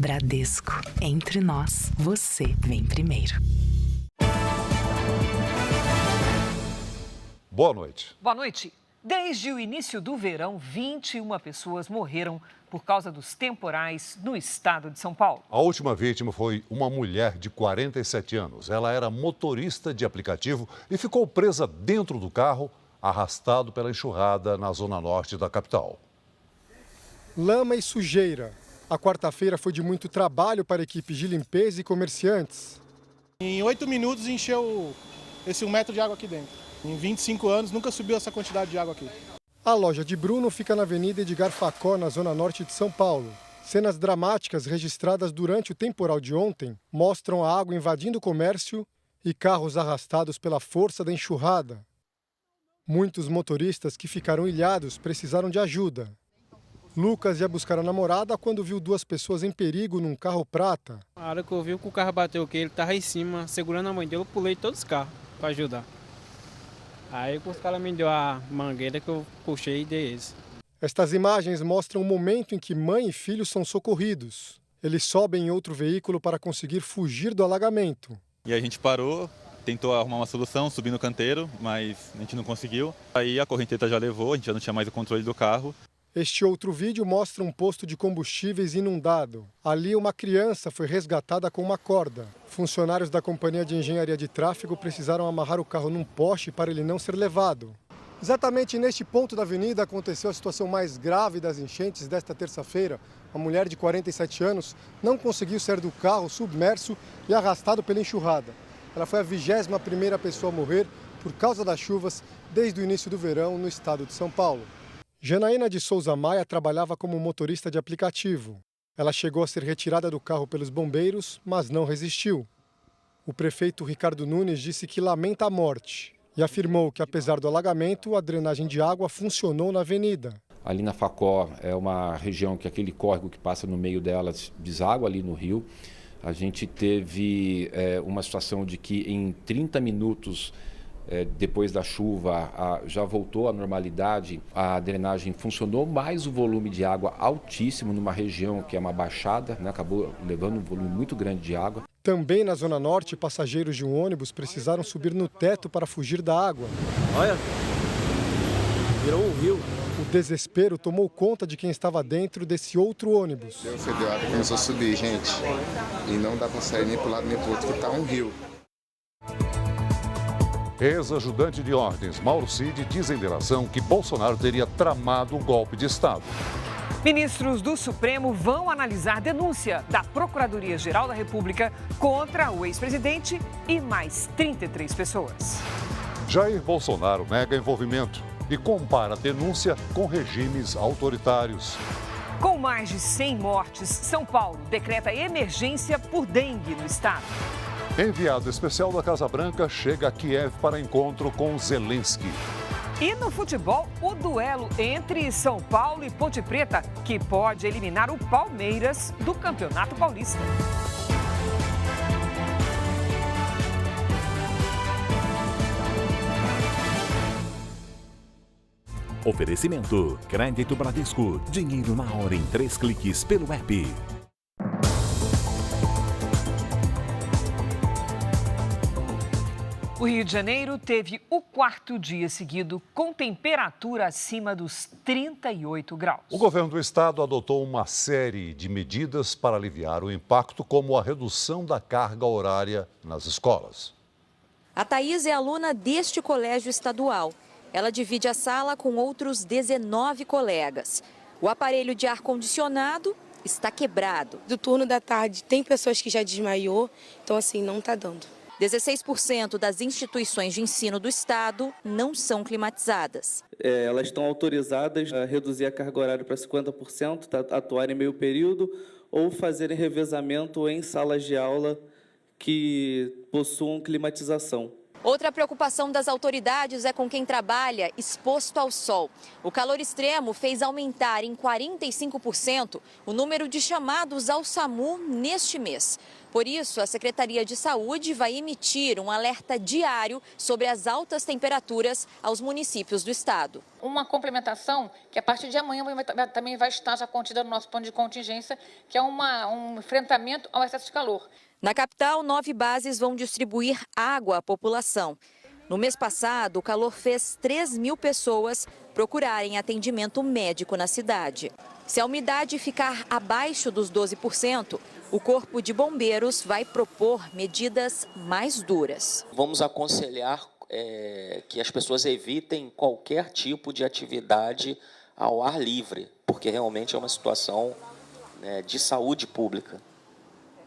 Bradesco. Entre nós, você vem primeiro. Boa noite. Boa noite. Desde o início do verão, 21 pessoas morreram por causa dos temporais no estado de São Paulo. A última vítima foi uma mulher de 47 anos. Ela era motorista de aplicativo e ficou presa dentro do carro, arrastado pela enxurrada na zona norte da capital. Lama e sujeira. A quarta-feira foi de muito trabalho para equipes de limpeza e comerciantes. Em 8 minutos encheu esse 1 metro de água aqui dentro. Em 25 anos nunca subiu essa quantidade de água aqui. A loja de Bruno fica na Avenida Edgar Facó, na zona norte de São Paulo. Cenas dramáticas registradas durante o temporal de ontem mostram a água invadindo o comércio e carros arrastados pela força da enxurrada. Muitos motoristas que ficaram ilhados precisaram de ajuda. Lucas ia buscar a namorada quando viu duas pessoas em perigo num carro prata. A hora que eu vi que o carro bateu, que ele estava em cima, segurando a mãe dele, eu pulei todos os carros para ajudar. Aí os caras me deu a mangueira que eu puxei e dei eles. Estas imagens mostram o momento em que mãe e filho são socorridos. Eles sobem em outro veículo para conseguir fugir do alagamento. E a gente parou, tentou arrumar uma solução, subir no canteiro, mas a gente não conseguiu. Aí a correnteza já levou, a gente já não tinha mais o controle do carro. Este outro vídeo mostra um posto de combustíveis inundado. Ali, uma criança foi resgatada com uma corda. Funcionários da Companhia de Engenharia de Tráfego precisaram amarrar o carro num poste para ele não ser levado. Exatamente neste ponto da avenida aconteceu a situação mais grave das enchentes desta terça-feira. Uma mulher de 47 anos não conseguiu sair do carro submerso e arrastado pela enxurrada. Ela foi a 21ª pessoa a morrer por causa das chuvas desde o início do verão no estado de São Paulo. Janaína de Souza Maia trabalhava como motorista de aplicativo. Ela chegou a ser retirada do carro pelos bombeiros, mas não resistiu. O prefeito Ricardo Nunes disse que lamenta a morte e afirmou que, apesar do alagamento, a drenagem de água funcionou na avenida. Ali na Facó é uma região que aquele córrego que passa no meio dela deságua ali no rio. A gente teve uma situação de que em 30 minutos depois da chuva já voltou à normalidade, a drenagem funcionou, mas o volume de água altíssimo numa região que é uma baixada, né, acabou levando um volume muito grande de água. Também na Zona Norte, passageiros de um ônibus precisaram subir no teto para fugir da água. Olha, virou um rio. O desespero tomou conta de quem estava dentro desse outro ônibus. Fedeu água, começou a subir, gente, e não dá para sair nem para o lado nem para o outro, que está um rio. Ex-ajudante de ordens Mauro Cid diz em delação que Bolsonaro teria tramado um golpe de Estado. Ministros do Supremo vão analisar denúncia da Procuradoria-Geral da República contra o ex-presidente e mais 33 pessoas. Jair Bolsonaro nega envolvimento e compara a denúncia com regimes autoritários. Com mais de 100 mortes, São Paulo decreta emergência por dengue no estado. Enviado especial da Casa Branca chega a Kiev para encontro com Zelensky. E no futebol, o duelo entre São Paulo e Ponte Preta, que pode eliminar o Palmeiras do Campeonato Paulista. Oferecimento: Crédito Bradesco. Dinheiro na hora em 3 cliques pelo app. O Rio de Janeiro teve o 4º dia seguido com temperatura acima dos 38 graus. O governo do estado adotou uma série de medidas para aliviar o impacto, como a redução da carga horária nas escolas. A Thaís é aluna deste colégio estadual. Ela divide a sala com outros 19 colegas. O aparelho de ar-condicionado está quebrado. Do turno da tarde tem pessoas que já desmaiou, então assim, não está dando. 16% das instituições de ensino do estado não são climatizadas. Elas estão autorizadas a reduzir a carga horária para 50%, atuar em meio período ou fazerem revezamento em salas de aula que possuam climatização. Outra preocupação das autoridades é com quem trabalha exposto ao sol. O calor extremo fez aumentar em 45% o número de chamados ao SAMU neste mês. Por isso, a Secretaria de Saúde vai emitir um alerta diário sobre as altas temperaturas aos municípios do estado. Uma complementação que a partir de amanhã também vai estar já contida no nosso plano de contingência, que é um enfrentamento ao excesso de calor. Na capital, 9 bases vão distribuir água à população. No mês passado, o calor fez 3.000 pessoas procurarem atendimento médico na cidade. Se a umidade ficar abaixo dos 12%, o Corpo de Bombeiros vai propor medidas mais duras. Vamos aconselhar que as pessoas evitem qualquer tipo de atividade ao ar livre, porque realmente é uma situação de saúde pública.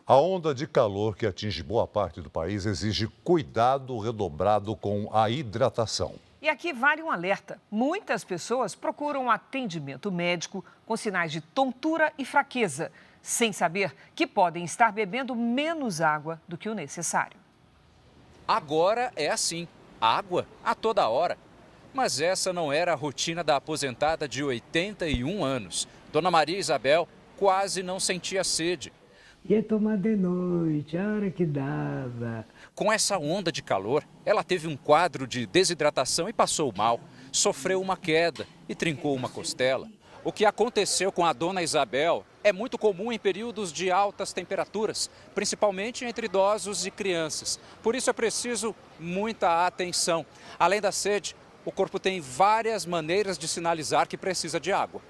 A onda de calor que atinge boa parte do país exige cuidado redobrado com a hidratação. E aqui vale um alerta. Muitas pessoas procuram atendimento médico com sinais de tontura e fraqueza, sem saber que podem estar bebendo menos água do que o necessário. Agora é assim, água a toda hora. Mas essa não era a rotina da aposentada de 81 anos. Dona Maria Isabel quase não sentia sede. Ia tomar de noite, a hora que dava. Com essa onda de calor, ela teve um quadro de desidratação e passou mal. Sofreu uma queda e trincou uma costela. O que aconteceu com a dona Isabel é muito comum em períodos de altas temperaturas, principalmente entre idosos e crianças. Por isso é preciso muita atenção. Além da sede, o corpo tem várias maneiras de sinalizar que precisa de água.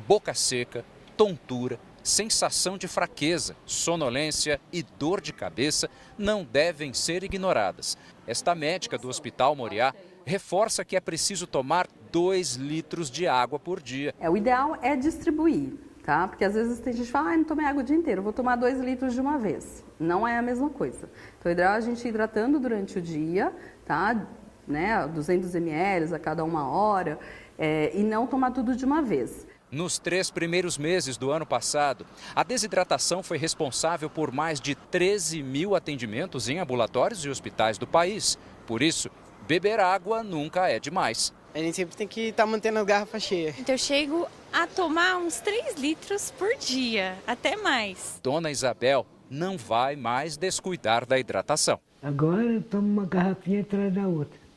Boca seca, tontura, sensação de fraqueza, sonolência e dor de cabeça não devem ser ignoradas. Esta médica do Hospital Moriá reforça que é preciso tomar 2 litros de água por dia. O ideal é distribuir, tá? Porque às vezes tem gente que fala, não tomei água o dia inteiro, vou tomar 2 litros de uma vez. Não é a mesma coisa. Então, o ideal é a gente ir hidratando durante o dia, tá? 200 ml a cada 1 hora, e não tomar tudo de uma vez. Nos 3 primeiros meses do ano passado, a desidratação foi responsável por mais de 13.000 atendimentos em ambulatórios e hospitais do país. Por isso, beber água nunca é demais. A gente sempre tem que estar mantendo as garrafas cheias. Então eu chego a tomar uns 3 litros por dia, até mais. Dona Isabel não vai mais descuidar da hidratação. Agora eu tomo uma garrafinha atrás da outra.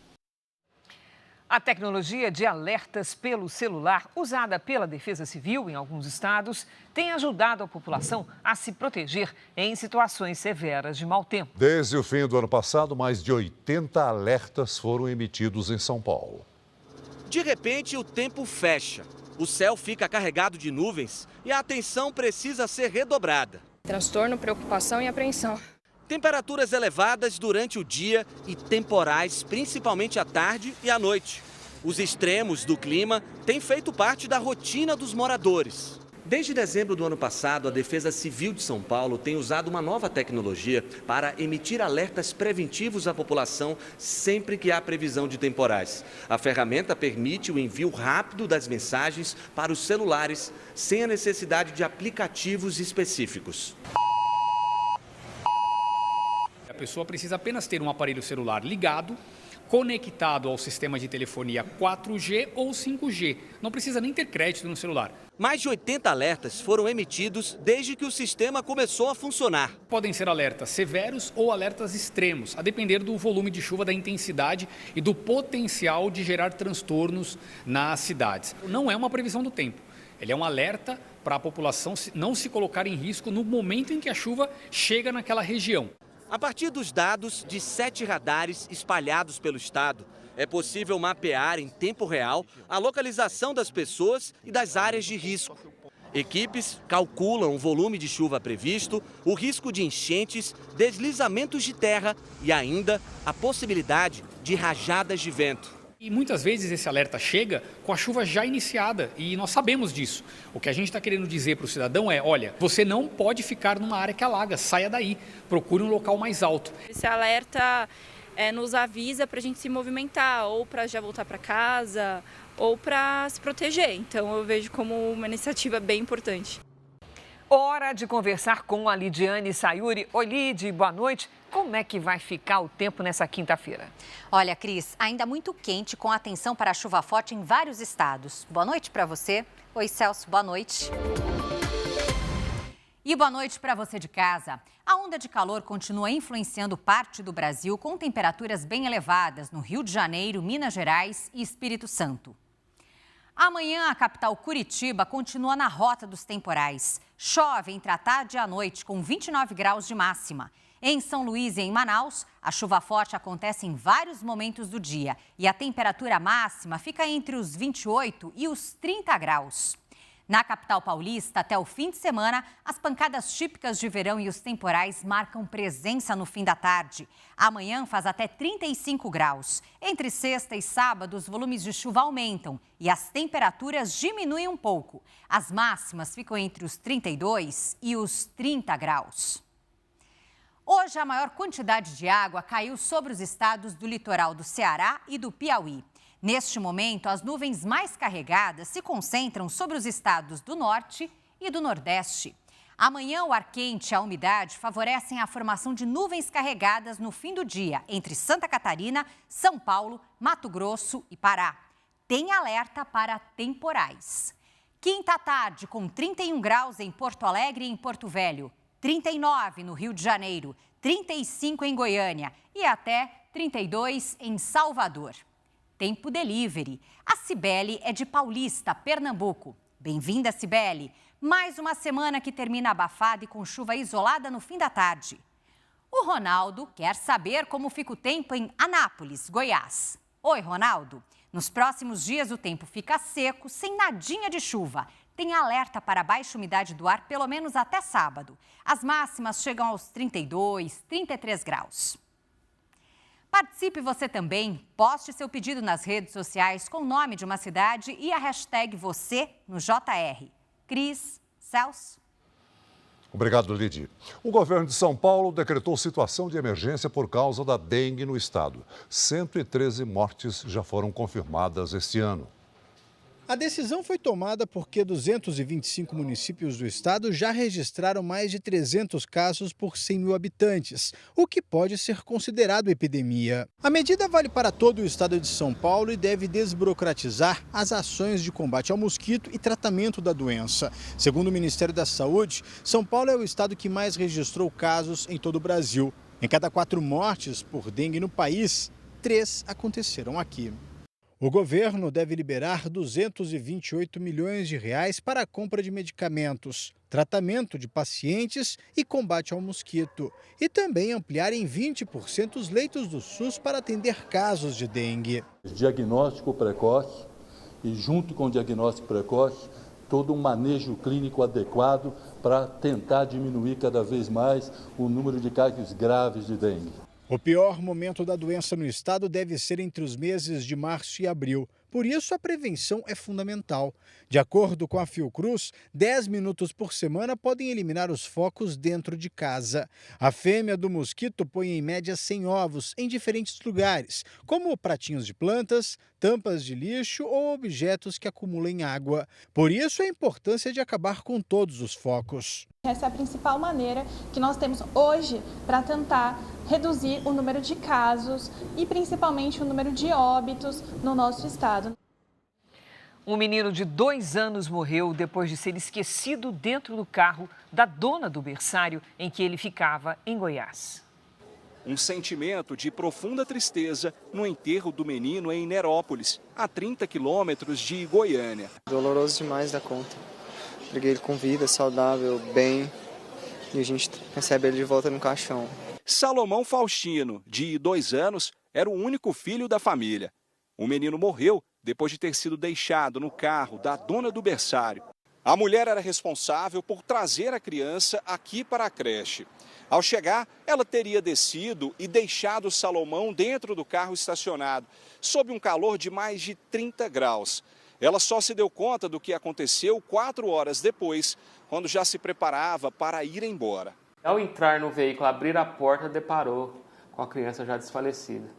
A tecnologia de alertas pelo celular, usada pela Defesa Civil em alguns estados, tem ajudado a população a se proteger em situações severas de mau tempo. Desde o fim do ano passado, mais de 80 alertas foram emitidos em São Paulo. De repente, o tempo fecha. O céu fica carregado de nuvens e a atenção precisa ser redobrada. Transtorno, preocupação e apreensão. Temperaturas elevadas durante o dia e temporais, principalmente à tarde e à noite. Os extremos do clima têm feito parte da rotina dos moradores. Desde dezembro do ano passado, a Defesa Civil de São Paulo tem usado uma nova tecnologia para emitir alertas preventivos à população sempre que há previsão de temporais. A ferramenta permite o envio rápido das mensagens para os celulares, sem a necessidade de aplicativos específicos. A pessoa precisa apenas ter um aparelho celular ligado, conectado ao sistema de telefonia 4G ou 5G. Não precisa nem ter crédito no celular. Mais de 80 alertas foram emitidos desde que o sistema começou a funcionar. Podem ser alertas severos ou alertas extremos, a depender do volume de chuva, da intensidade e do potencial de gerar transtornos nas cidades. Não é uma previsão do tempo. Ele é um alerta para a população não se colocar em risco no momento em que a chuva chega naquela região. A partir dos dados de 7 radares espalhados pelo estado, é possível mapear em tempo real a localização das pessoas e das áreas de risco. Equipes calculam o volume de chuva previsto, o risco de enchentes, deslizamentos de terra e ainda a possibilidade de rajadas de vento. E muitas vezes esse alerta chega com a chuva já iniciada e nós sabemos disso. O que a gente está querendo dizer para o cidadão é, olha, você não pode ficar numa área que alaga, saia daí, procure um local mais alto. Esse alerta nos avisa para a gente se movimentar, ou para já voltar para casa, ou para se proteger. Então eu vejo como uma iniciativa bem importante. Hora de conversar com a Lidiane Sayuri. Oi, Lid, boa noite. Como é que vai ficar o tempo nessa quinta-feira? Olha, Cris, ainda muito quente, com atenção para a chuva forte em vários estados. Boa noite para você. Oi, Celso, boa noite. E E boa noite para você de casa. A onda de calor continua influenciando parte do Brasil com temperaturas bem elevadas no Rio de Janeiro, Minas Gerais e Espírito Santo. Amanhã, a capital Curitiba continua na rota dos temporais. Chove entre a tarde e a noite, com 29 graus de máxima. Em São Luís e em Manaus, a chuva forte acontece em vários momentos do dia e a temperatura máxima fica entre os 28 e os 30 graus. Na capital paulista, até o fim de semana, as pancadas típicas de verão e os temporais marcam presença no fim da tarde. Amanhã faz até 35 graus. Entre sexta e sábado, os volumes de chuva aumentam e as temperaturas diminuem um pouco. As máximas ficam entre os 32 e os 30 graus. Hoje, a maior quantidade de água caiu sobre os estados do litoral do Ceará e do Piauí. Neste momento, as nuvens mais carregadas se concentram sobre os estados do Norte e do Nordeste. Amanhã, o ar quente e a umidade favorecem a formação de nuvens carregadas no fim do dia entre Santa Catarina, São Paulo, Mato Grosso e Pará. Tem alerta para temporais. Quinta tarde, com 31 graus em Porto Alegre e em Porto Velho, 39 no Rio de Janeiro, 35 em Goiânia e até 32 em Salvador. Tempo Delivery. A Cibele é de Paulista, Pernambuco. Bem-vinda, Cibele. Mais uma semana que termina abafada e com chuva isolada no fim da tarde. O Ronaldo quer saber como fica o tempo em Anápolis, Goiás. Oi, Ronaldo. Nos próximos dias o tempo fica seco, sem nadinha de chuva. Tem alerta para baixa umidade do ar pelo menos até sábado. As máximas chegam aos 32, 33 graus. Participe você também. Poste seu pedido nas redes sociais com o nome de uma cidade e a hashtag você no JR. Cris, Celso. Obrigado, Lidy. O governo de São Paulo decretou situação de emergência por causa da dengue no estado. 113 mortes já foram confirmadas este ano. A decisão foi tomada porque 225 municípios do estado já registraram mais de 300 casos por 100 mil habitantes, o que pode ser considerado epidemia. A medida vale para todo o estado de São Paulo e deve desburocratizar as ações de combate ao mosquito e tratamento da doença. Segundo o Ministério da Saúde, São Paulo é o estado que mais registrou casos em todo o Brasil. Em cada 4 mortes por dengue no país, 3 aconteceram aqui. O governo deve liberar 228 milhões de reais para a compra de medicamentos, tratamento de pacientes e combate ao mosquito. E também ampliar em 20% os leitos do SUS para atender casos de dengue. Diagnóstico precoce e, junto com o diagnóstico precoce, todo um manejo clínico adequado para tentar diminuir cada vez mais o número de casos graves de dengue. O pior momento da doença no estado deve ser entre os meses de março e abril. Por isso, a prevenção é fundamental. De acordo com a Fiocruz, 10 minutos por semana podem eliminar os focos dentro de casa. A fêmea do mosquito põe em média 100 ovos em diferentes lugares, como pratinhos de plantas, tampas de lixo ou objetos que acumulem água. Por isso, a importância de acabar com todos os focos. Essa é a principal maneira que nós temos hoje para tentar reduzir o número de casos e principalmente o número de óbitos no nosso estado. Um menino de 2 anos morreu depois de ser esquecido dentro do carro da dona do berçário em que ele ficava, em Goiás. Um sentimento de profunda tristeza no enterro do menino em Nerópolis, a 30 quilômetros de Goiânia. Doloroso demais da conta. Peguei ele com vida, saudável, bem, e a gente recebe ele de volta no caixão. Salomão Faustino, de 2 anos, era o único filho da família. O menino morreu depois de ter sido deixado no carro da dona do berçário. A mulher era responsável por trazer a criança aqui para a creche. Ao chegar, ela teria descido e deixado Salomão dentro do carro estacionado, sob um calor de mais de 30 graus. Ela só se deu conta do que aconteceu 4 horas depois, quando já se preparava para ir embora. Ao entrar no veículo, abrir a porta, deparou com a criança já desfalecida,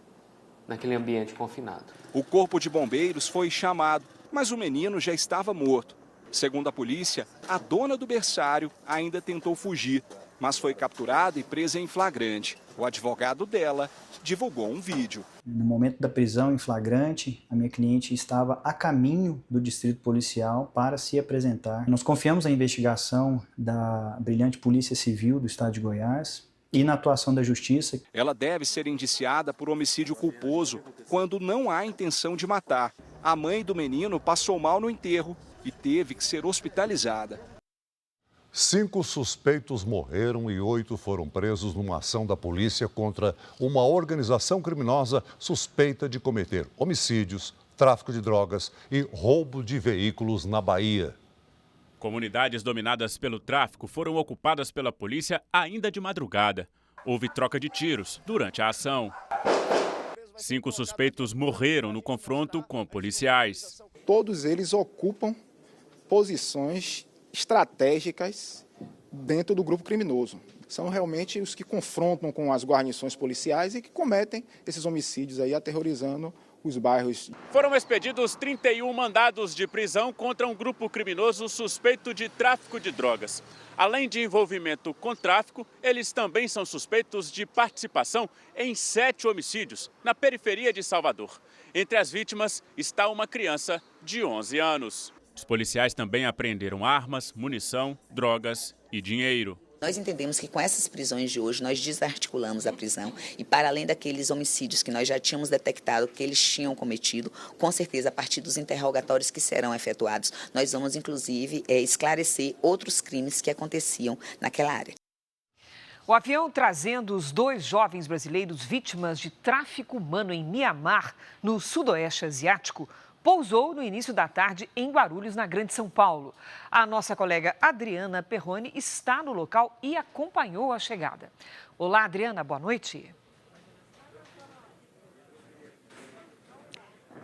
naquele ambiente confinado. O corpo de bombeiros foi chamado, mas o menino já estava morto. Segundo a polícia, a dona do berçário ainda tentou fugir, mas foi capturada e presa em flagrante. O advogado dela divulgou um vídeo. No momento da prisão em flagrante, a minha cliente estava a caminho do distrito policial para se apresentar. Nós confiamos na investigação da brilhante Polícia Civil do Estado de Goiás e na atuação da Justiça. Ela deve ser indiciada por homicídio culposo quando não há intenção de matar. A mãe do menino passou mal no enterro e teve que ser hospitalizada. 5 suspeitos morreram e 8 foram presos numa ação da polícia contra uma organização criminosa suspeita de cometer homicídios, tráfico de drogas e roubo de veículos na Bahia. Comunidades dominadas pelo tráfico foram ocupadas pela polícia ainda de madrugada. Houve troca de tiros durante a ação. 5 suspeitos morreram no confronto com policiais. Todos eles ocupam posições estratégicas dentro do grupo criminoso. São realmente os que confrontam com as guarnições policiais e que cometem esses homicídios aí, aterrorizando os bairros. Foram expedidos 31 mandados de prisão contra um grupo criminoso suspeito de tráfico de drogas. Além de envolvimento com tráfico, eles também são suspeitos de participação em 7 homicídios na periferia de Salvador. Entre as vítimas está uma criança de 11 anos. Os policiais também apreenderam armas, munição, drogas e dinheiro. Nós entendemos que com essas prisões de hoje, nós desarticulamos a prisão e para além daqueles homicídios que nós já tínhamos detectado que eles tinham cometido, com certeza a partir dos interrogatórios que serão efetuados, nós vamos inclusive esclarecer outros crimes que aconteciam naquela área. O avião trazendo os 2 jovens brasileiros vítimas de tráfico humano em Mianmar, no sudoeste asiático, pousou no início da tarde em Guarulhos, na Grande São Paulo. A nossa colega Adriana Perrone está no local e acompanhou a chegada. Olá, Adriana, boa noite.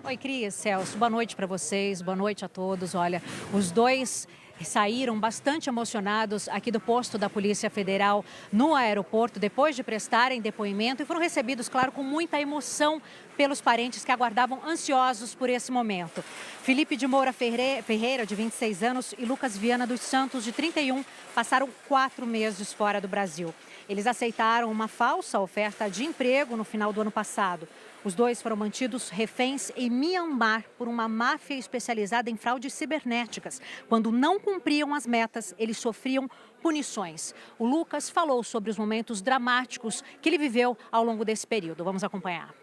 Oi, Cris, Celso, boa noite para vocês, boa noite a todos. Olha, os 2 saíram bastante emocionados aqui do posto da Polícia Federal no aeroporto, depois de prestarem depoimento e foram recebidos, claro, com muita emoção pelos parentes que aguardavam ansiosos por esse momento. Felipe de Moura Ferreira, de 26 anos, e Lucas Viana dos Santos, de 31, passaram 4 meses fora do Brasil. Eles aceitaram uma falsa oferta de emprego no final do ano passado. Os 2 foram mantidos reféns em Mianmar por uma máfia especializada em fraudes cibernéticas. Quando não cumpriam as metas, eles sofriam punições. O Lucas falou sobre os momentos dramáticos que ele viveu ao longo desse período. Vamos acompanhar.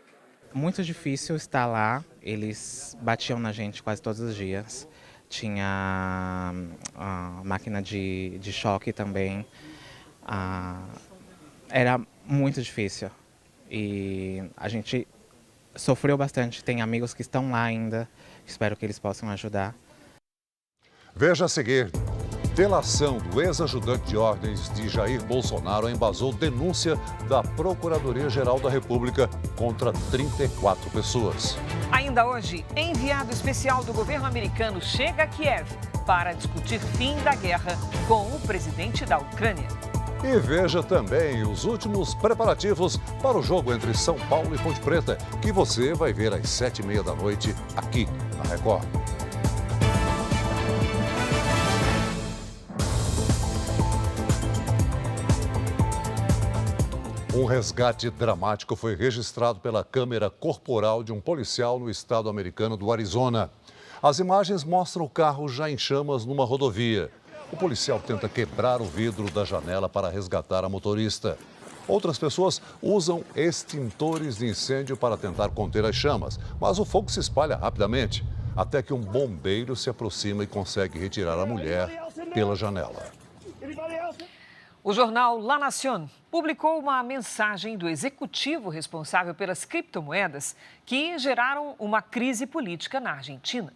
Muito difícil estar lá. Eles batiam na gente quase todos os dias. Tinha a máquina de choque também. Era muito difícil. E a gente sofreu bastante. Tem amigos que estão lá ainda. Espero que eles possam ajudar. Veja a seguir. Delação do ex-ajudante de ordens de Jair Bolsonaro embasou denúncia da Procuradoria-Geral da República contra 34 pessoas. Ainda hoje, enviado especial do governo americano chega a Kiev para discutir fim da guerra com o presidente da Ucrânia. E veja também os últimos preparativos para o jogo entre São Paulo e Ponte Preta, que você vai ver às 7h30 da noite aqui na Record. Um resgate dramático foi registrado pela câmera corporal de um policial no estado americano do Arizona. As imagens mostram o carro já em chamas numa rodovia. O policial tenta quebrar o vidro da janela para resgatar a motorista. Outras pessoas usam extintores de incêndio para tentar conter as chamas, mas o fogo se espalha rapidamente, até que um bombeiro se aproxima e consegue retirar a mulher pela janela. O jornal La Nación publicou uma mensagem do executivo responsável pelas criptomoedas que geraram uma crise política na Argentina.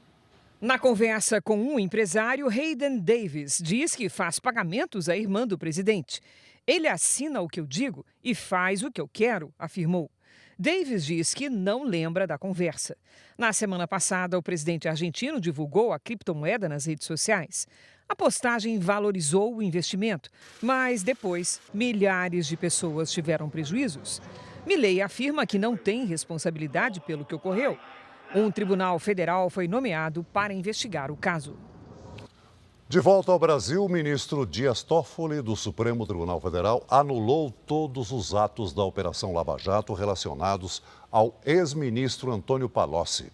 Na conversa com um empresário, Hayden Davis diz que faz pagamentos à irmã do presidente. Ele assina o que eu digo e faz o que eu quero, afirmou. Davis diz que não lembra da conversa. Na semana passada, o presidente argentino divulgou a criptomoeda nas redes sociais. A postagem valorizou o investimento, mas depois milhares de pessoas tiveram prejuízos. Milei afirma que não tem responsabilidade pelo que ocorreu. Um tribunal federal foi nomeado para investigar o caso. De volta ao Brasil, o ministro Dias Toffoli, do Supremo Tribunal Federal, anulou todos os atos da Operação Lava Jato relacionados ao ex-ministro Antônio Palocci.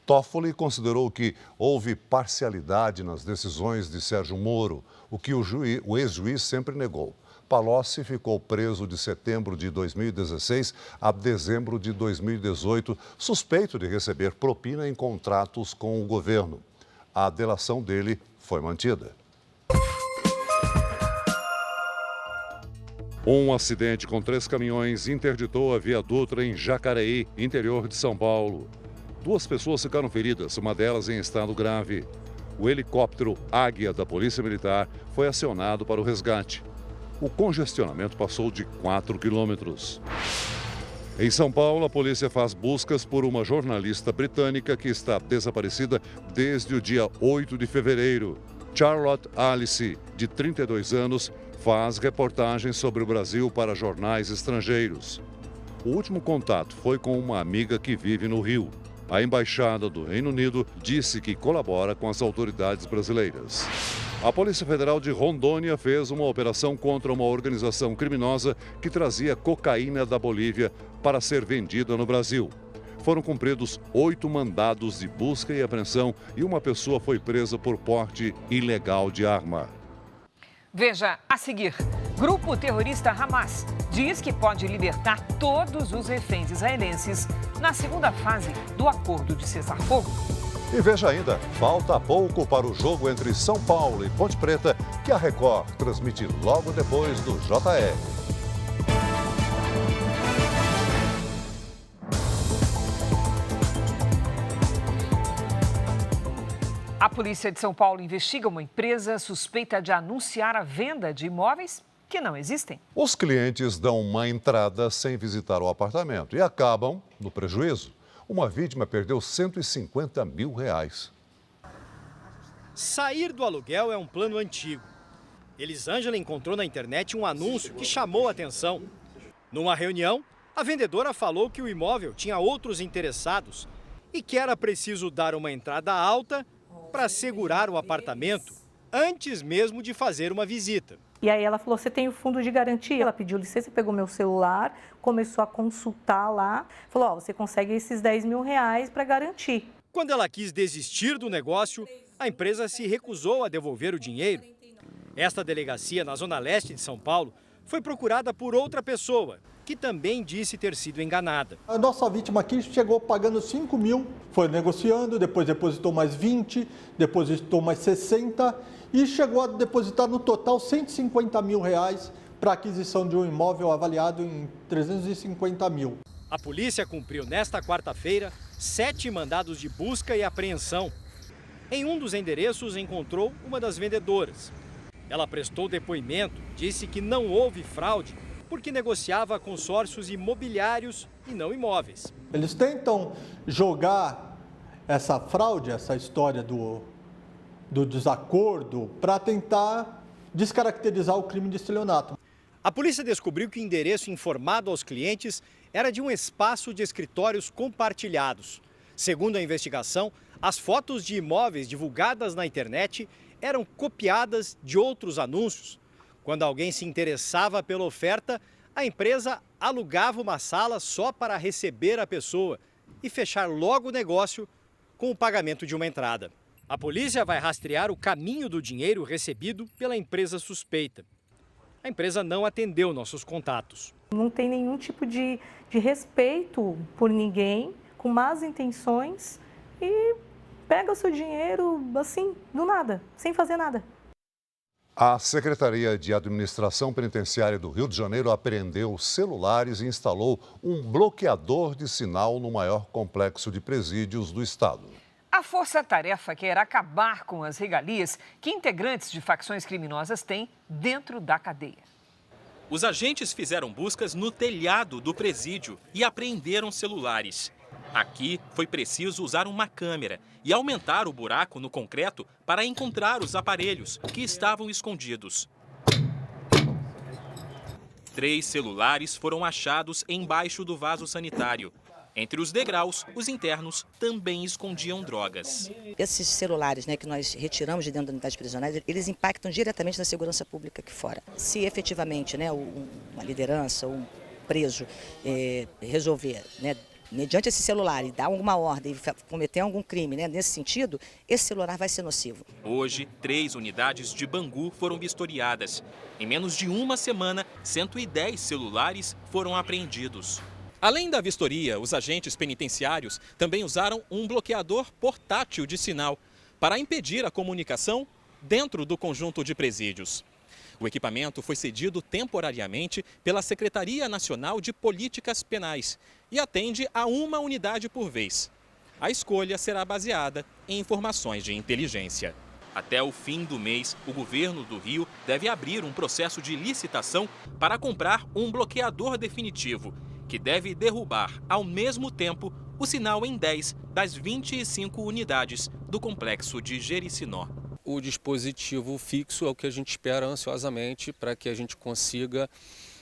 Toffoli considerou que houve parcialidade nas decisões de Sérgio Moro, o que o ex-juiz sempre negou. Palocci ficou preso de setembro de 2016 a dezembro de 2018, suspeito de receber propina em contratos com o governo. A delação dele foi mantida. Um acidente com 3 caminhões interditou a Via Dutra em Jacareí, interior de São Paulo. 2 pessoas ficaram feridas, uma delas em estado grave. O helicóptero Águia da Polícia Militar foi acionado para o resgate. O congestionamento passou de 4 quilômetros. Em São Paulo, a polícia faz buscas por uma jornalista britânica que está desaparecida desde o dia 8 de fevereiro. Charlotte Alice, de 32 anos, faz reportagens sobre o Brasil para jornais estrangeiros. O último contato foi com uma amiga que vive no Rio. A Embaixada do Reino Unido disse que colabora com as autoridades brasileiras. A Polícia Federal de Rondônia fez uma operação contra uma organização criminosa que trazia cocaína da Bolívia para ser vendida no Brasil. Foram cumpridos 8 mandados de busca e apreensão e uma pessoa foi presa por porte ilegal de arma. Veja a seguir. Grupo terrorista Hamas diz que pode libertar todos os reféns israelenses na segunda fase do acordo de cessar-fogo. E veja ainda, falta pouco para o jogo entre São Paulo e Ponte Preta, que a Record transmite logo depois do JR. A polícia de São Paulo investiga uma empresa suspeita de anunciar a venda de imóveis que não existem. Os clientes dão uma entrada sem visitar o apartamento e acabam no prejuízo. Uma vítima perdeu R$150 mil. Sair do aluguel é um plano antigo. Elisângela encontrou na internet um anúncio que chamou a atenção. Numa reunião, a vendedora falou que o imóvel tinha outros interessados e que era preciso dar uma entrada alta para segurar o apartamento antes mesmo de fazer uma visita. E aí ela falou, você tem o fundo de garantia? Ela pediu licença, pegou meu celular, começou a consultar lá, falou, você consegue esses R$10 mil para garantir. Quando ela quis desistir do negócio, a empresa se recusou a devolver o dinheiro. Esta delegacia na Zona Leste de São Paulo foi procurada por outra pessoa, que também disse ter sido enganada. A nossa vítima aqui chegou pagando 5 mil, foi negociando, depois depositou mais 20, depositou mais 60 e chegou a depositar no total R$150 mil para a aquisição de um imóvel avaliado em 350 mil. A polícia cumpriu nesta quarta-feira 7 mandados de busca e apreensão. Em um dos endereços encontrou uma das vendedoras. Ela prestou depoimento, disse que não houve fraude, porque negociava consórcios imobiliários e não imóveis. Eles tentam jogar essa fraude, essa história do desacordo, para tentar descaracterizar o crime de estelionato. A polícia descobriu que o endereço informado aos clientes era de um espaço de escritórios compartilhados. Segundo a investigação, as fotos de imóveis divulgadas na internet eram copiadas de outros anúncios. Quando alguém se interessava pela oferta, a empresa alugava uma sala só para receber a pessoa e fechar logo o negócio com o pagamento de uma entrada. A polícia vai rastrear o caminho do dinheiro recebido pela empresa suspeita. A empresa não atendeu nossos contatos. Não tem nenhum tipo de respeito por ninguém, com más intenções e pega o seu dinheiro assim, do nada, sem fazer nada. A Secretaria de Administração Penitenciária do Rio de Janeiro apreendeu celulares e instalou um bloqueador de sinal no maior complexo de presídios do estado. A força-tarefa quer acabar com as regalias que integrantes de facções criminosas têm dentro da cadeia. Os agentes fizeram buscas no telhado do presídio e apreenderam celulares. Aqui foi preciso usar uma câmera e aumentar o buraco no concreto para encontrar os aparelhos que estavam escondidos. 3 celulares foram achados embaixo do vaso sanitário. Entre os degraus, os internos também escondiam drogas. Esses celulares, que nós retiramos de dentro da unidade prisional, eles impactam diretamente na segurança pública aqui fora. Se efetivamente uma liderança ou um preso resolver, mediante esse celular, e dar alguma ordem, cometer algum crime nesse sentido, esse celular vai ser nocivo. Hoje, 3 unidades de Bangu foram vistoriadas. Em menos de uma semana, 110 celulares foram apreendidos. Além da vistoria, os agentes penitenciários também usaram um bloqueador portátil de sinal para impedir a comunicação dentro do conjunto de presídios. O equipamento foi cedido temporariamente pela Secretaria Nacional de Políticas Penais e atende a uma unidade por vez. A escolha será baseada em informações de inteligência. Até o fim do mês, o governo do Rio deve abrir um processo de licitação para comprar um bloqueador definitivo, que deve derrubar, ao mesmo tempo, o sinal em 10 das 25 unidades do complexo de Jericinó. O dispositivo fixo é o que a gente espera ansiosamente para que a gente consiga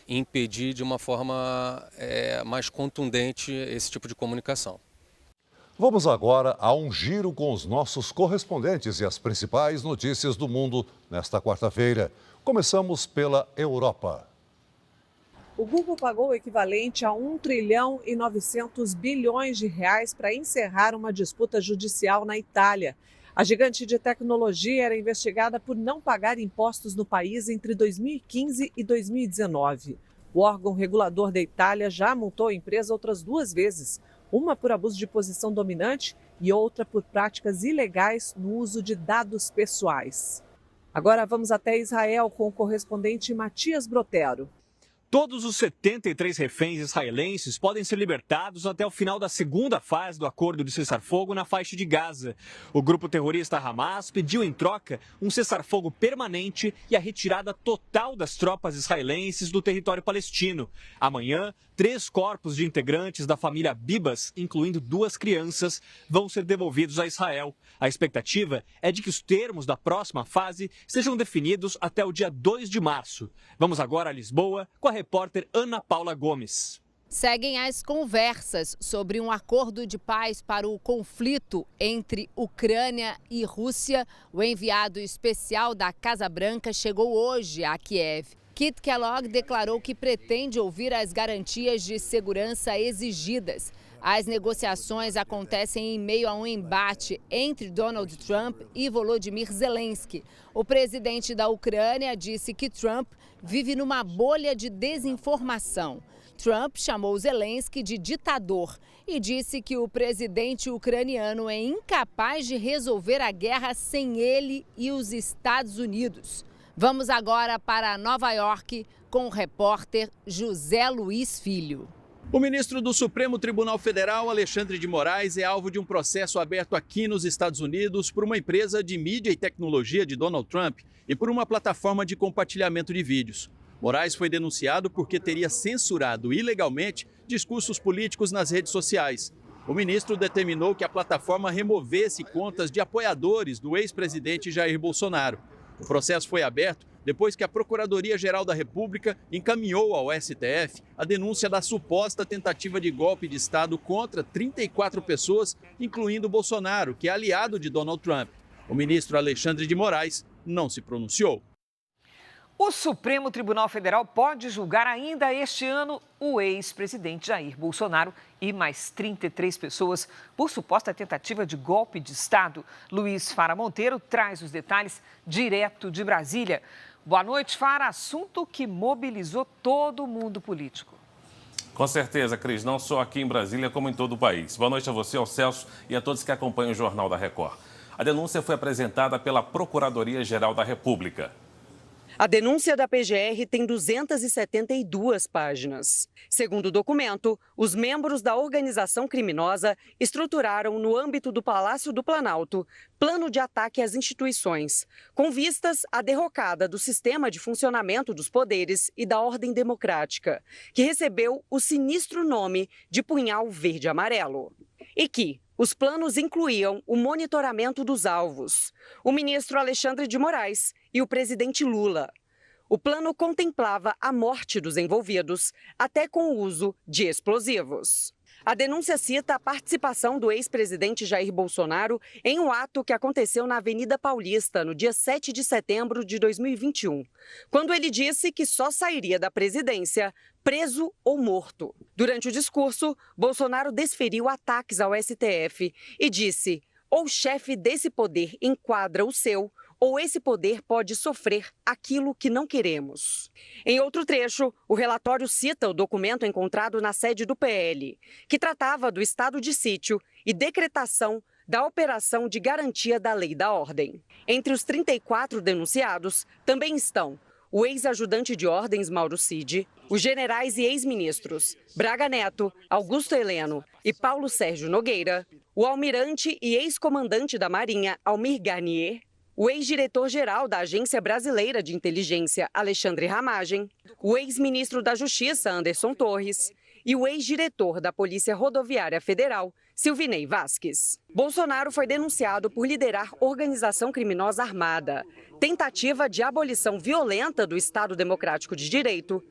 impedir de uma forma mais contundente esse tipo de comunicação. Vamos agora a um giro com os nossos correspondentes e as principais notícias do mundo nesta quarta-feira. Começamos pela Europa. O Google pagou o equivalente a 1 trilhão e 900 bilhões de reais para encerrar uma disputa judicial na Itália. A gigante de tecnologia era investigada por não pagar impostos no país entre 2015 e 2019. O órgão regulador da Itália já multou a empresa outras 2 vezes, uma por abuso de posição dominante e outra por práticas ilegais no uso de dados pessoais. Agora vamos até Israel com o correspondente Matias Brotero. Todos os 73 reféns israelenses podem ser libertados até o final da segunda fase do acordo de cessar-fogo na faixa de Gaza. O grupo terrorista Hamas pediu em troca um cessar-fogo permanente e a retirada total das tropas israelenses do território palestino. Amanhã, 3 corpos de integrantes da família Bibas, incluindo 2 crianças, vão ser devolvidos a Israel. A expectativa é de que os termos da próxima fase sejam definidos até o dia 2 de março. Vamos agora a Lisboa com a repórter Ana Paula Gomes. Seguem as conversas sobre um acordo de paz para o conflito entre Ucrânia e Rússia. O enviado especial da Casa Branca chegou hoje a Kiev. Kit Kellogg declarou que pretende ouvir as garantias de segurança exigidas. As negociações acontecem em meio a um embate entre Donald Trump e Volodymyr Zelensky. O presidente da Ucrânia disse que Trump vive numa bolha de desinformação. Trump chamou Zelensky de ditador e disse que o presidente ucraniano é incapaz de resolver a guerra sem ele e os Estados Unidos. Vamos agora para Nova York com o repórter José Luiz Filho. O ministro do Supremo Tribunal Federal, Alexandre de Moraes, é alvo de um processo aberto aqui nos Estados Unidos por uma empresa de mídia e tecnologia de Donald Trump e por uma plataforma de compartilhamento de vídeos. Moraes foi denunciado porque teria censurado ilegalmente discursos políticos nas redes sociais. O ministro determinou que a plataforma removesse contas de apoiadores do ex-presidente Jair Bolsonaro. O processo foi aberto depois que a Procuradoria-Geral da República encaminhou ao STF a denúncia da suposta tentativa de golpe de Estado contra 34 pessoas, incluindo Bolsonaro, que é aliado de Donald Trump. O ministro Alexandre de Moraes não se pronunciou. O Supremo Tribunal Federal pode julgar ainda este ano o ex-presidente Jair Bolsonaro e mais 33 pessoas por suposta tentativa de golpe de Estado. Luiz Fara Monteiro traz os detalhes direto de Brasília. Boa noite, Fara. Assunto que mobilizou todo o mundo político. Com certeza, Cris, não só aqui em Brasília, como em todo o país. Boa noite a você, ao Celso e a todos que acompanham o Jornal da Record. A denúncia foi apresentada pela Procuradoria-Geral da República. A denúncia da PGR tem 272 páginas. Segundo o documento, os membros da organização criminosa estruturaram, no âmbito do Palácio do Planalto, plano de ataque às instituições, com vistas à derrocada do sistema de funcionamento dos poderes e da ordem democrática, que recebeu o sinistro nome de Punhal Verde-Amarelo. E que os planos incluíam o monitoramento dos alvos, o ministro Alexandre de Moraes e o presidente Lula. O plano contemplava a morte dos envolvidos, até com o uso de explosivos. A denúncia cita a participação do ex-presidente Jair Bolsonaro em um ato que aconteceu na Avenida Paulista, no dia 7 de setembro de 2021, quando ele disse que só sairia da presidência preso ou morto. Durante o discurso, Bolsonaro desferiu ataques ao STF e disse: ou o chefe desse poder enquadra o seu, ou esse poder pode sofrer aquilo que não queremos. Em outro trecho, o relatório cita o documento encontrado na sede do PL, que tratava do estado de sítio e decretação da operação de garantia da lei e da ordem. Entre os 34 denunciados também estão o ex-ajudante de ordens Mauro Cid, os generais e ex-ministros Braga Neto, Augusto Heleno e Paulo Sérgio Nogueira, o almirante e ex-comandante da Marinha Almir Garnier, o ex-diretor-geral da Agência Brasileira de Inteligência, Alexandre Ramagem, o ex-ministro da Justiça, Anderson Torres, e o ex-diretor da Polícia Rodoviária Federal, Silvinei Vasquez. Bolsonaro foi denunciado por liderar organização criminosa armada, tentativa de abolição violenta do Estado Democrático de Direito,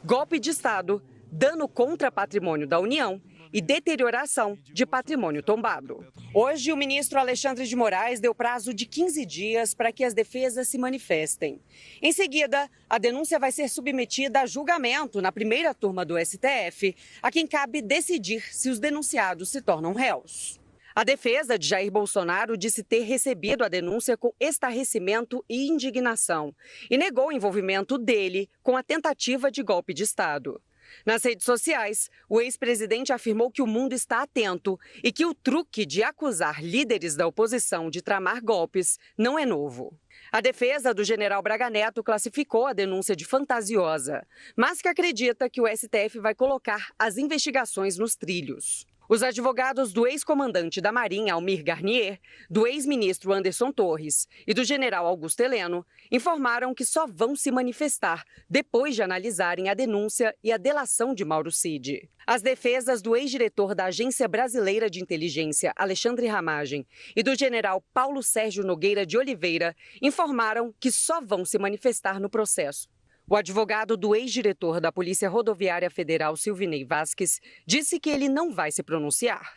golpe de Estado, dano contra patrimônio da União e deterioração de patrimônio tombado. Hoje, o ministro Alexandre de Moraes deu prazo de 15 dias para que as defesas se manifestem. Em seguida, a denúncia vai ser submetida a julgamento na primeira turma do STF, a quem cabe decidir se os denunciados se tornam réus. A defesa de Jair Bolsonaro disse ter recebido a denúncia com estarrecimento e indignação e negou o envolvimento dele com a tentativa de golpe de Estado. Nas redes sociais, o ex-presidente afirmou que o mundo está atento e que o truque de acusar líderes da oposição de tramar golpes não é novo. A defesa do general Braga Neto classificou a denúncia de fantasiosa, mas que acredita que o STF vai colocar as investigações nos trilhos. Os advogados do ex-comandante da Marinha, Almir Garnier, do ex-ministro Anderson Torres e do general Augusto Heleno informaram que só vão se manifestar depois de analisarem a denúncia e a delação de Mauro Cid. As defesas do ex-diretor da Agência Brasileira de Inteligência, Alexandre Ramagem, e do general Paulo Sérgio Nogueira de Oliveira informaram que só vão se manifestar no processo. O advogado do ex-diretor da Polícia Rodoviária Federal, Silvinei Vasquez, disse que ele não vai se pronunciar.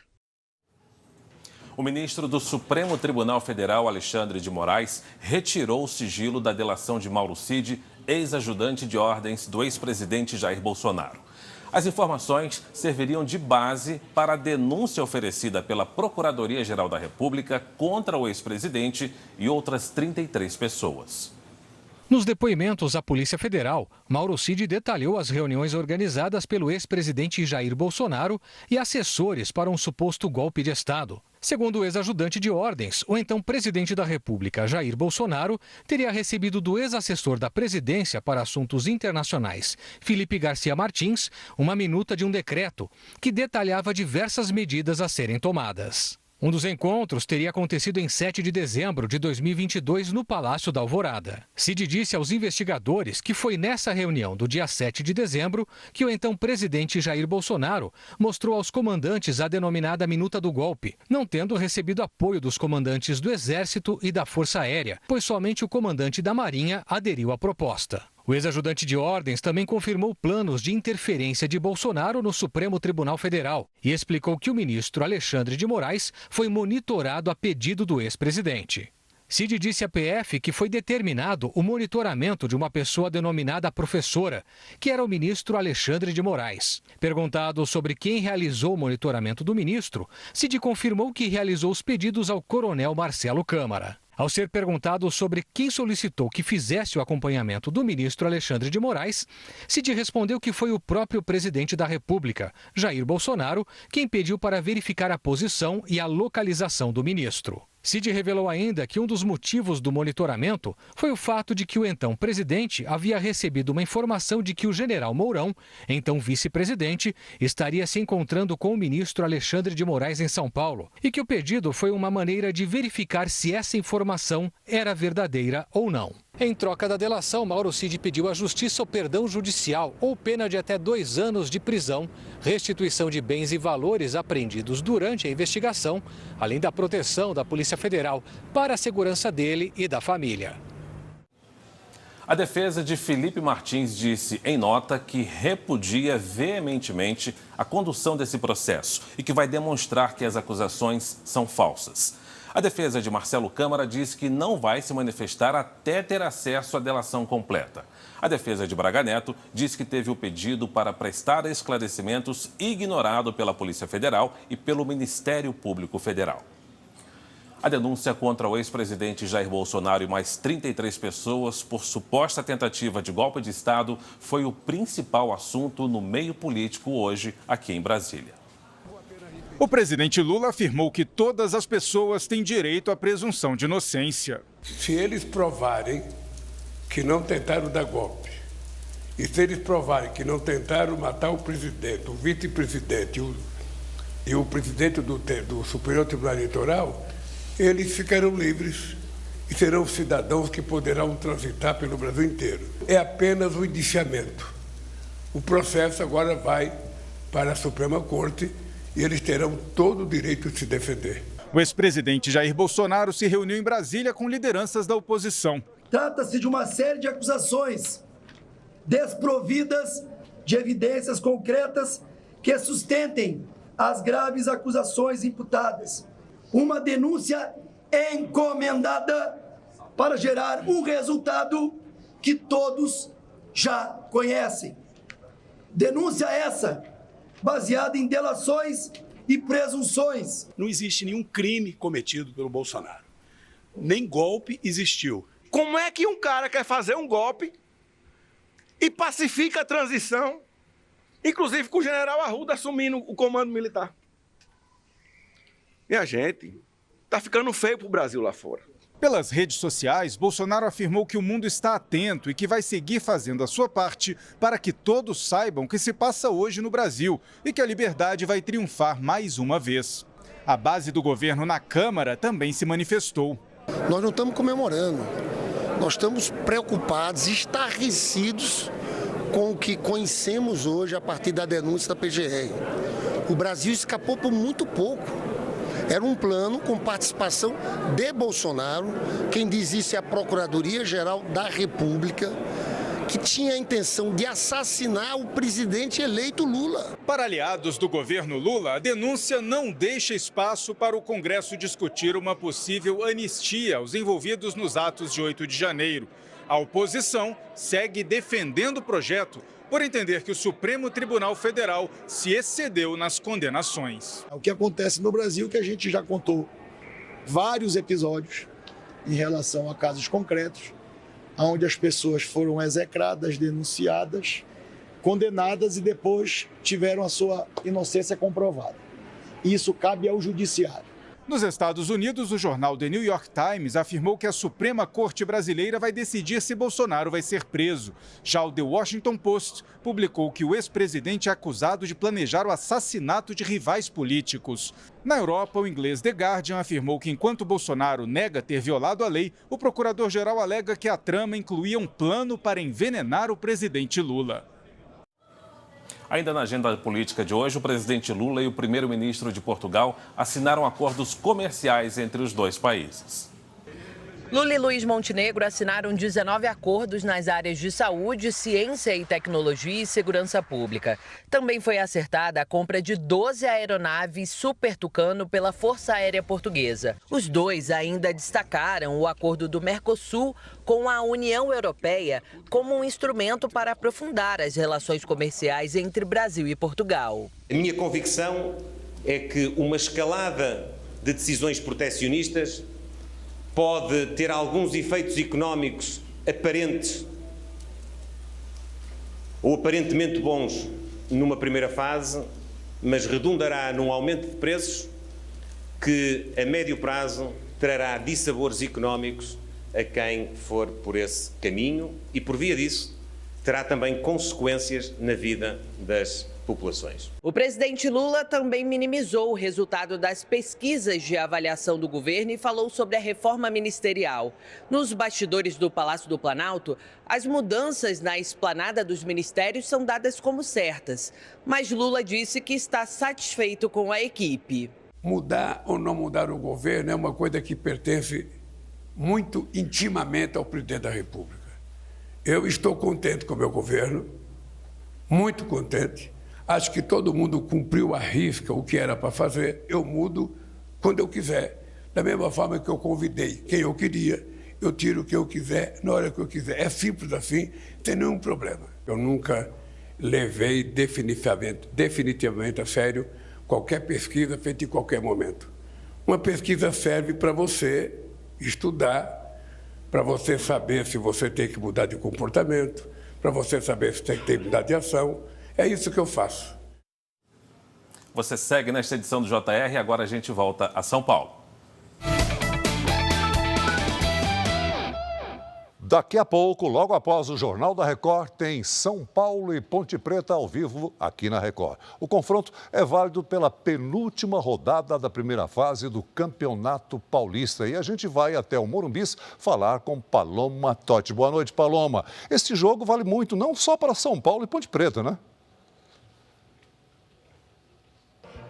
O ministro do Supremo Tribunal Federal, Alexandre de Moraes, retirou o sigilo da delação de Mauro Cid, ex-ajudante de ordens do ex-presidente Jair Bolsonaro. As informações serviriam de base para a denúncia oferecida pela Procuradoria-Geral da República contra o ex-presidente e outras 33 pessoas. Nos depoimentos à Polícia Federal, Mauro Cid detalhou as reuniões organizadas pelo ex-presidente Jair Bolsonaro e assessores para um suposto golpe de Estado. Segundo o ex-ajudante de ordens, o então presidente da República, Jair Bolsonaro, teria recebido do ex-assessor da presidência para assuntos internacionais, Felipe Garcia Martins, uma minuta de um decreto que detalhava diversas medidas a serem tomadas. Um dos encontros teria acontecido em 7 de dezembro de 2022 no Palácio da Alvorada. Cid disse aos investigadores que foi nessa reunião do dia 7 de dezembro que o então presidente Jair Bolsonaro mostrou aos comandantes a denominada minuta do golpe, não tendo recebido apoio dos comandantes do Exército e da Força Aérea, pois somente o comandante da Marinha aderiu à proposta. O ex-ajudante de ordens também confirmou planos de interferência de Bolsonaro no Supremo Tribunal Federal e explicou que o ministro Alexandre de Moraes foi monitorado a pedido do ex-presidente. Cid disse à PF que foi determinado o monitoramento de uma pessoa denominada professora, que era o ministro Alexandre de Moraes. Perguntado sobre quem realizou o monitoramento do ministro, Cid confirmou que realizou os pedidos ao coronel Marcelo Câmara. Ao ser perguntado sobre quem solicitou que fizesse o acompanhamento do ministro Alexandre de Moraes, Cid respondeu que foi o próprio presidente da República, Jair Bolsonaro, quem pediu para verificar a posição e a localização do ministro. Cid revelou ainda que um dos motivos do monitoramento foi o fato de que o então presidente havia recebido uma informação de que o general Mourão, então vice-presidente, estaria se encontrando com o ministro Alexandre de Moraes em São Paulo e que o pedido foi uma maneira de verificar se essa informação era verdadeira ou não. Em troca da delação, Mauro Cid pediu à Justiça o perdão judicial ou pena de até 2 anos de prisão, restituição de bens e valores apreendidos durante a investigação, além da proteção da Polícia Federal para a segurança dele e da família. A defesa de Felipe Martins disse em nota que repudia veementemente a condução desse processo e que vai demonstrar que as acusações são falsas. A defesa de Marcelo Câmara diz que não vai se manifestar até ter acesso à delação completa. A defesa de Braga Neto diz que teve o pedido para prestar esclarecimentos ignorado pela Polícia Federal e pelo Ministério Público Federal. A denúncia contra o ex-presidente Jair Bolsonaro e mais 33 pessoas por suposta tentativa de golpe de Estado foi o principal assunto no meio político hoje aqui em Brasília. O presidente Lula afirmou que todas as pessoas têm direito à presunção de inocência. Se eles provarem que não tentaram dar golpe, e se eles provarem que não tentaram matar o presidente, o vice-presidente e o presidente do Superior Tribunal Eleitoral, eles ficarão livres e serão cidadãos que poderão transitar pelo Brasil inteiro. É apenas o indiciamento. O processo agora vai para a Suprema Corte e eles terão todo o direito de se defender. O ex-presidente Jair Bolsonaro se reuniu em Brasília com lideranças da oposição. Trata-se de uma série de acusações desprovidas de evidências concretas que sustentem as graves acusações imputadas. Uma denúncia encomendada para gerar um resultado que todos já conhecem. Denúncia essa baseada em delações e presunções. Não existe nenhum crime cometido pelo Bolsonaro. Nem golpe existiu. Como é que um cara quer fazer um golpe e pacifica a transição, inclusive com o general Arruda assumindo o comando militar? Minha gente, tá ficando feio pro Brasil lá fora. Pelas redes sociais, Bolsonaro afirmou que o mundo está atento e que vai seguir fazendo a sua parte para que todos saibam o que se passa hoje no Brasil e que a liberdade vai triunfar mais uma vez. A base do governo na Câmara também se manifestou. Nós não estamos comemorando, nós estamos preocupados, estarrecidos com o que conhecemos hoje a partir da denúncia da PGR. O Brasil escapou por muito pouco. Era um plano com participação de Bolsonaro, quem diz isso é a Procuradoria-Geral da República, que tinha a intenção de assassinar o presidente eleito Lula. Para aliados do governo Lula, a denúncia não deixa espaço para o Congresso discutir uma possível anistia aos envolvidos nos atos de 8 de janeiro. A oposição segue defendendo o projeto, por entender que o Supremo Tribunal Federal se excedeu nas condenações. O que acontece no Brasil, que a gente já contou vários episódios em relação a casos concretos, onde as pessoas foram execradas, denunciadas, condenadas e depois tiveram a sua inocência comprovada. Isso cabe ao judiciário. Nos Estados Unidos, o jornal The New York Times afirmou que a Suprema Corte Brasileira vai decidir se Bolsonaro vai ser preso. Já o The Washington Post publicou que o ex-presidente é acusado de planejar o assassinato de rivais políticos. Na Europa, o inglês The Guardian afirmou que enquanto Bolsonaro nega ter violado a lei, o procurador-geral alega que a trama incluía um plano para envenenar o presidente Lula. Ainda na agenda política de hoje, o presidente Lula e o primeiro-ministro de Portugal assinaram acordos comerciais entre os dois países. Lula e Luiz Montenegro assinaram 19 acordos nas áreas de saúde, ciência e tecnologia e segurança pública. Também foi acertada a compra de 12 aeronaves Super Tucano pela Força Aérea Portuguesa. Os dois ainda destacaram o acordo do Mercosul com a União Europeia como um instrumento para aprofundar as relações comerciais entre Brasil e Portugal. A minha convicção é que uma escalada de decisões protecionistas pode ter alguns efeitos económicos aparentes ou aparentemente bons numa primeira fase, mas redundará num aumento de preços que, a médio prazo, trará dissabores económicos a quem for por esse caminho e, por via disso, terá também consequências na vida das populações. O presidente Lula também minimizou o resultado das pesquisas de avaliação do governo e falou sobre a reforma ministerial. Nos bastidores do Palácio do Planalto, as mudanças na esplanada dos ministérios são dadas como certas, mas Lula disse que está satisfeito com a equipe. Mudar ou não mudar o governo é uma coisa que pertence muito intimamente ao presidente da República. Eu estou contente com o meu governo, muito contente. Acho que todo mundo cumpriu à risca o que era para fazer. Eu mudo quando eu quiser. Da mesma forma que eu convidei quem eu queria, eu tiro o que eu quiser, na hora que eu quiser. É simples assim, sem nenhum problema. Eu nunca levei definitivamente a sério qualquer pesquisa feita em qualquer momento. Uma pesquisa serve para você estudar, para você saber se você tem que mudar de comportamento, para você saber se tem que mudar de ação. É isso que eu faço. Você segue nesta edição do JR e agora a gente volta a São Paulo. Daqui a pouco, logo após o Jornal da Record, tem São Paulo e Ponte Preta ao vivo aqui na Record. O confronto é válido pela penúltima rodada da primeira fase do Campeonato Paulista. E a gente vai até o Morumbis falar com Paloma Totti. Boa noite, Paloma. Este jogo vale muito, não só para São Paulo e Ponte Preta, né?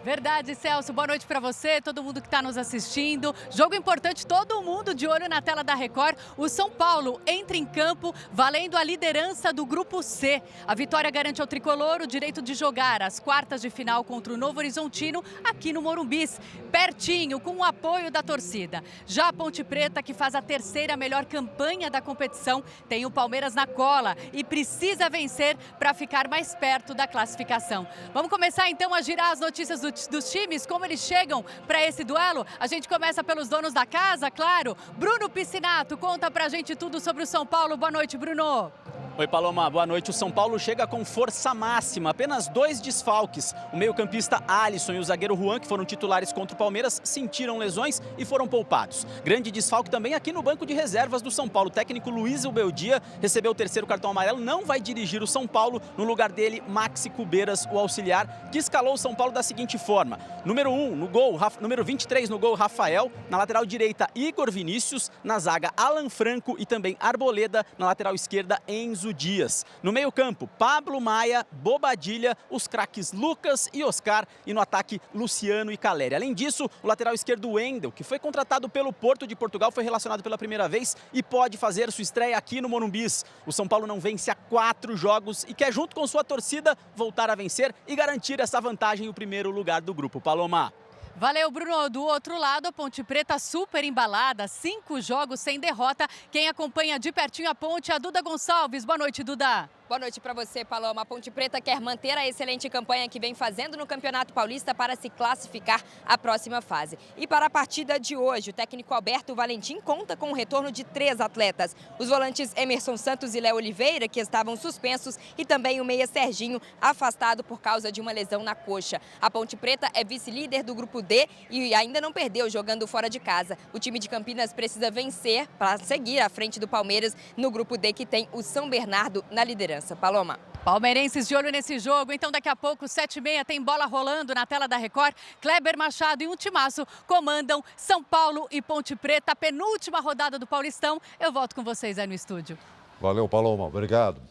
Verdade, Celso. Boa noite para você, todo mundo que está nos assistindo. Jogo importante, todo mundo de olho na tela da Record. O São Paulo entra em campo valendo a liderança do Grupo C. A vitória garante ao tricolor o direito de jogar as quartas de final contra o Novo Horizontino aqui no Morumbis, pertinho, com o apoio da torcida. Já a Ponte Preta, que faz a terceira melhor campanha da competição, tem o Palmeiras na cola e precisa vencer para ficar mais perto da classificação. Vamos começar então a girar as notícias dos times, como eles chegam para esse duelo. A gente começa pelos donos da casa, claro. Bruno Piscinato conta pra gente tudo sobre o São Paulo. Boa noite, Bruno. Oi, Paloma, boa noite. O São Paulo chega com força máxima, apenas 2 desfalques. O meio-campista Alisson e o zagueiro Juan, que foram titulares contra o Palmeiras, sentiram lesões e foram poupados. Grande desfalque também aqui no banco de reservas do São Paulo. O técnico Luiz Ubeldia recebeu o terceiro cartão amarelo, não vai dirigir o São Paulo. No lugar dele, Maxi Cubeiras, o auxiliar, que escalou o São Paulo da seguinte forma. Número 1 no gol, número 23 no gol, Rafael. Na lateral direita, Igor Vinícius. Na zaga, Alan Franco e também Arboleda. Na lateral esquerda, Enzo Dias. No meio-campo, Pablo Maia, Bobadilha, os craques Lucas e Oscar e no ataque Luciano e Caleri. Além disso, o lateral esquerdo Wendel, que foi contratado pelo Porto de Portugal, foi relacionado pela primeira vez e pode fazer sua estreia aqui no Morumbis. O São Paulo não vence há 4 jogos e quer, junto com sua torcida, voltar a vencer e garantir essa vantagem, o primeiro lugar do grupo. Paloma. Valeu, Bruno. Do outro lado, a Ponte Preta super embalada, 5 jogos sem derrota. Quem acompanha de pertinho a Ponte é a Duda Gonçalves. Boa noite, Duda. Boa noite para você, Paloma. A Ponte Preta quer manter a excelente campanha que vem fazendo no Campeonato Paulista para se classificar à próxima fase. E para a partida de hoje, o técnico Alberto Valentim conta com o retorno de 3 atletas. Os volantes Emerson Santos e Léo Oliveira, que estavam suspensos, e também o meia Serginho, afastado por causa de uma lesão na coxa. A Ponte Preta é vice-líder do Grupo D e ainda não perdeu jogando fora de casa. O time de Campinas precisa vencer para seguir à frente do Palmeiras no Grupo D, que tem o São Bernardo na liderança. Paloma. Palmeirenses de olho nesse jogo, então daqui a pouco, 7h30, tem bola rolando na tela da Record. Kleber Machado e um timaço comandam São Paulo e Ponte Preta, a penúltima rodada do Paulistão. Eu volto com vocês aí no estúdio. Valeu, Paloma. Obrigado.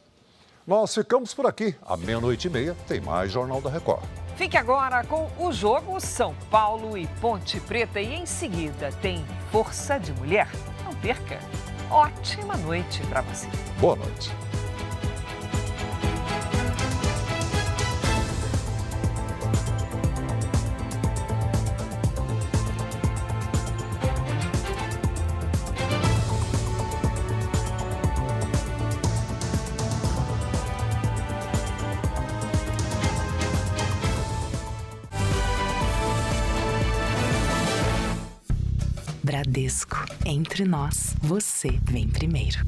Nós ficamos por aqui. À 00:30 tem mais Jornal da Record. Fique agora com o jogo São Paulo e Ponte Preta e em seguida tem Força de Mulher. Não perca. Ótima noite para você. Boa noite. Bradesco. Entre nós, você vem primeiro.